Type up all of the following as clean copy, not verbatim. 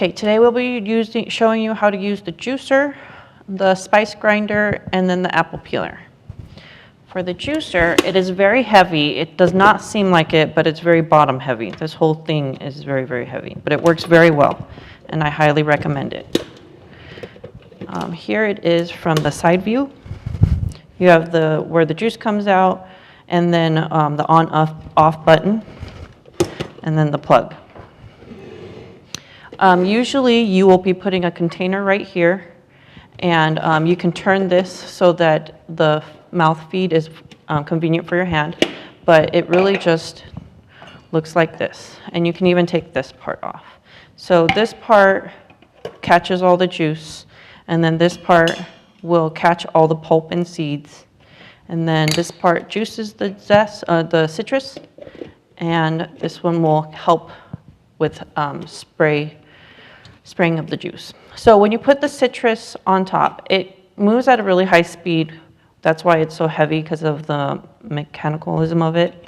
Okay, today we'll be showing you how to use the juicer, the spice grinder, and then the apple peeler. For the juicer, it is very heavy. It does not seem like it, but it's very bottom heavy. This whole thing is very, very heavy, but it works very well, and I highly recommend it. Here it is from the side view. You have where the juice comes out, and then the on-off button, and then the plug. Usually you will be putting a container right here, and you can turn this so that the mouth feed is convenient for your hand, but it really just looks like this. And you can even take this part off. So this part catches all the juice, and then this part will catch all the pulp and seeds. And then this part juices the zest, the citrus, and this one will help with spraying of the juice. So when you put the citrus on top, it moves at a really high speed. That's why it's so heavy, because of the mechanicalism of it.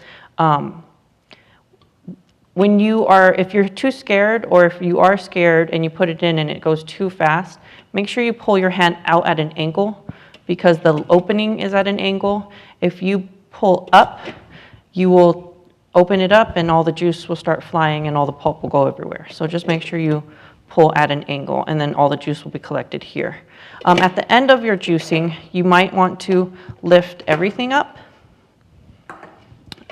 If you're too scared, or if you are scared and you put it in and it goes too fast, make sure you pull your hand out at an angle, because the opening is at an angle. If you pull up, you will open it up and all the juice will start flying and all the pulp will go everywhere. So just make sure you pull at an angle, and then all the juice will be collected here. At the end of your juicing, you might want to lift everything up.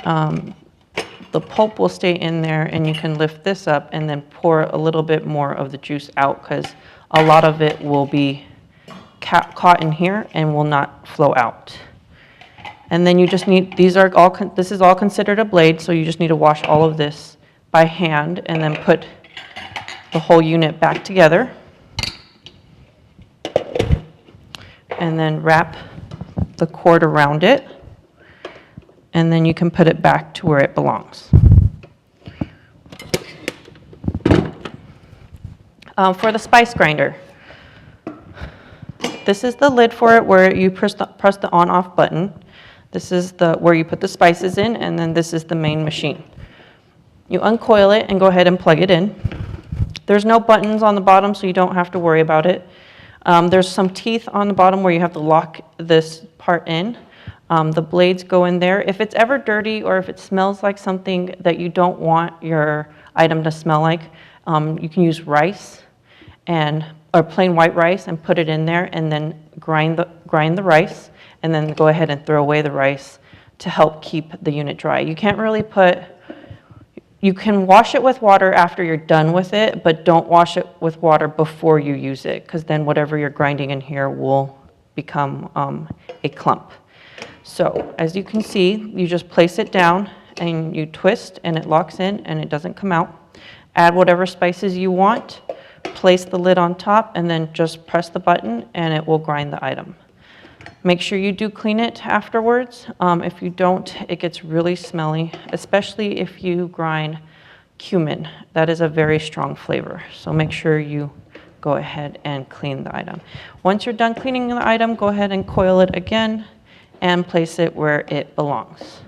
The pulp will stay in there, and you can lift this up and then pour a little bit more of the juice out, because a lot of it will be caught in here and will not flow out. And then you just need, this is all considered a blade, so you just need to wash all of this by hand and then put the whole unit back together. And then wrap the cord around it, and then you can put it back to where it belongs. For the spice grinder, this is the lid for it, where you press the on-off button. This is where you put the spices in, and then this is the main machine. You uncoil it and go ahead and plug it in. There's no buttons on the bottom, so you don't have to worry about it. There's some teeth on the bottom where you have to lock this part in. The blades go in there. If it's ever dirty, or if it smells like something that you don't want your item to smell like, you can use rice or plain white rice and put it in there, and then grind the rice, and then go ahead and throw away the rice to help keep the unit dry. You can't really you can wash it with water after you're done with it, but don't wash it with water before you use it, because then whatever you're grinding in here will become a clump. So as you can see, you just place it down and you twist, and it locks in and it doesn't come out. Add whatever spices you want, place the lid on top, and then just press the button and it will grind the item. Make sure you do clean it afterwards. If you don't, it gets really smelly, especially if you grind cumin. That is a very strong flavor. So make sure you go ahead and clean the item. Once you're done cleaning the item, go ahead and coil it again and place it where it belongs.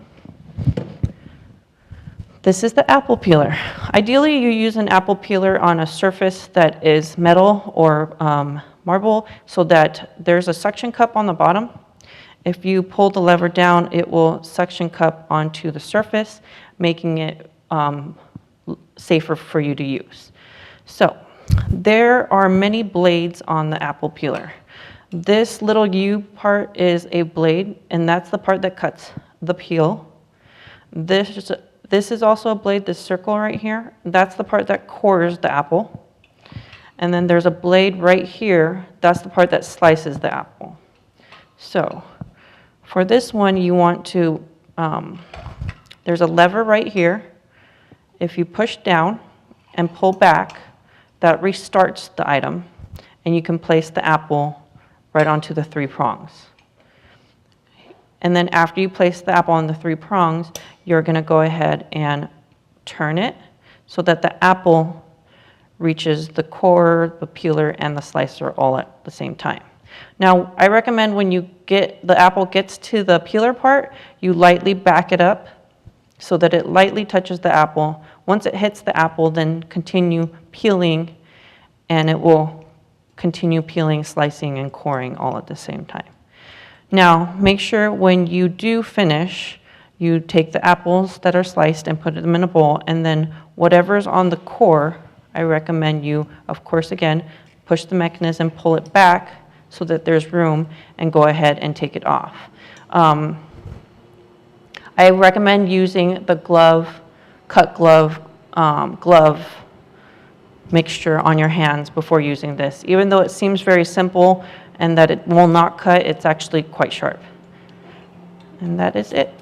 This is the apple peeler. Ideally, you use an apple peeler on a surface that is metal or marble, so that there's a suction cup on the bottom. If you pull the lever down, it will suction cup onto the surface, making it safer for you to use. So there are many blades on the apple peeler. This little U part is a blade, and that's the part that cuts the peel. This is also a blade, this circle right here. That's the part that cores the apple. And then there's a blade right here. That's the part that slices the apple. So for this one, you want to, there's a lever right here. If you push down and pull back, that restarts the item, and you can place the apple right onto the 3 prongs. And then after you place the apple on the 3 prongs, you're going to go ahead and turn it so that the apple reaches the core, the peeler, and the slicer all at the same time. Now, I recommend when the apple gets to the peeler part, you lightly back it up so that it lightly touches the apple. Once it hits the apple, then continue peeling and it will continue peeling, slicing, and coring all at the same time. Now, make sure when you do finish, you take the apples that are sliced and put them in a bowl, and then whatever's on the core, I recommend you, of course, again, push the mechanism, pull it back so that there's room, and go ahead and take it off. I recommend using the cut glove mixture on your hands before using this. Even though it seems very simple and that it will not cut, it's actually quite sharp. And that is it.